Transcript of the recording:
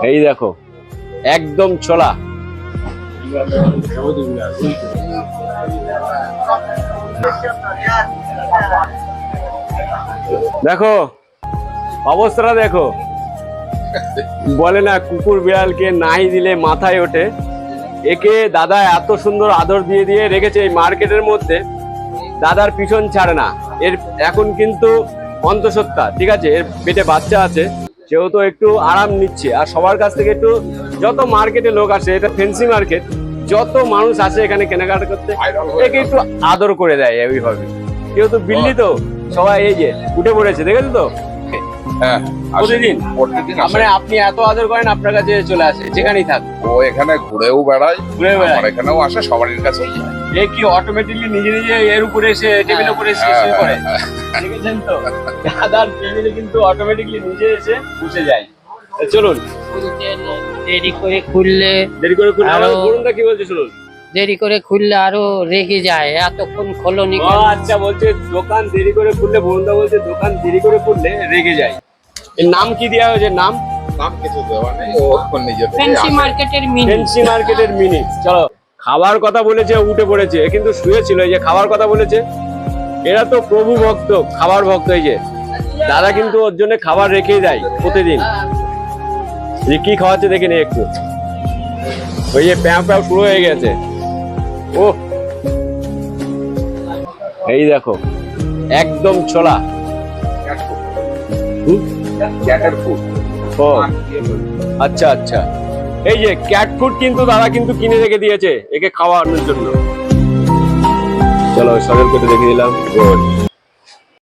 এই দেখো একদম ছোলা। দেখো অবস্থাটা দেখো, বলে না কুকুর বিড়ালকে নাই দিলে মাথায় ওঠে, একে দাদা এত সুন্দর আদর দিয়ে দিয়ে রেখেছে এই মার্কেটের মধ্যে। দাদার পিছন ছাড়ে না। এর এখন কিন্তু অন্তঃসত্ত্বা, ঠিক আছে, এর পেটে বাচ্চা আছে, যেহেতু একটু আরাম নিচ্ছে। আর সবার কাছ থেকে একটু, যত মার্কেটে লোক আসে, এটা ফেন্সি মার্কেট, যত মানুষ আসে এখানে কেনাকাটা করতে, একে একটু আদর করে দেয় ওইভাবে। যেহেতু বিল্লি তো সবাই এই যে উঠে পড়েছে, দেখেছো তো? হ্যাঁ, প্রতিদিন আসে। মানে আপনি এত আদর করেন, আপনার কাছে চলে আসে যেখানেই থাক। ও এখানে ঘুরেও বেড়ায়, ঘুরে বেড়ায়। আমার এখানেও আসে, সবারই কাছেই যায়। এ কি অটোমেটিকলি নিজে নিজে এর উপরে এসে টেবিলের উপরে এসে শুয়ে পড়ে? দেখেছেন তো, দাদার টেবিলে কিন্তু অটোমেটিকলি নিজে এসে বসে যায়। চলুন, দেরি করে খুললে দেরি করে খুলে আমার বরুণদা কি বলছে শুনুন। দেরি করে খুললে আরো রেগে যায়, এতক্ষণ খোলনি ও আচ্ছা, বলছে দোকান দেরি করে খুললে, বরুণদা বলছে দোকান দেরি করে খুললে রেগে যায়। এর নাম কি দেওয়া হয়েছে? নাম নাম কিছু দেওয়া নেই, ও নিজে থেকে ফ্যান্সি আসে। মার্কেটের মিনি। ফেন্সি মার্কেটের মিনি। চলো, খাবার কথা বলেছে, উঠে পড়েছে, এ কিন্তু শুয়েছিল। এই যে খাবার কথা বলেছে, এরা তো প্রভু ভক্ত, খাবার ভক্ত। এই যে দাদা কিন্তু ওর জন্য খাবার রেখেই দেয় প্রতিদিন। যে কি খাওয়াচ্ছে দেখে নি একটু। ওই যে প্যাও প্যাও শুরু হয়ে গেছে। ও এই দেখো একদম ছোলা। ক্যাটের ফুড। ও আচ্ছা আচ্ছা, এই যে ক্যাট ফুড কিন্তু দাদা কিন্তু কিনে রেখে দিয়েছে একে খাওয়ানোর জন্য। চলো সজল কেটে দেখে দিলাম। গুড।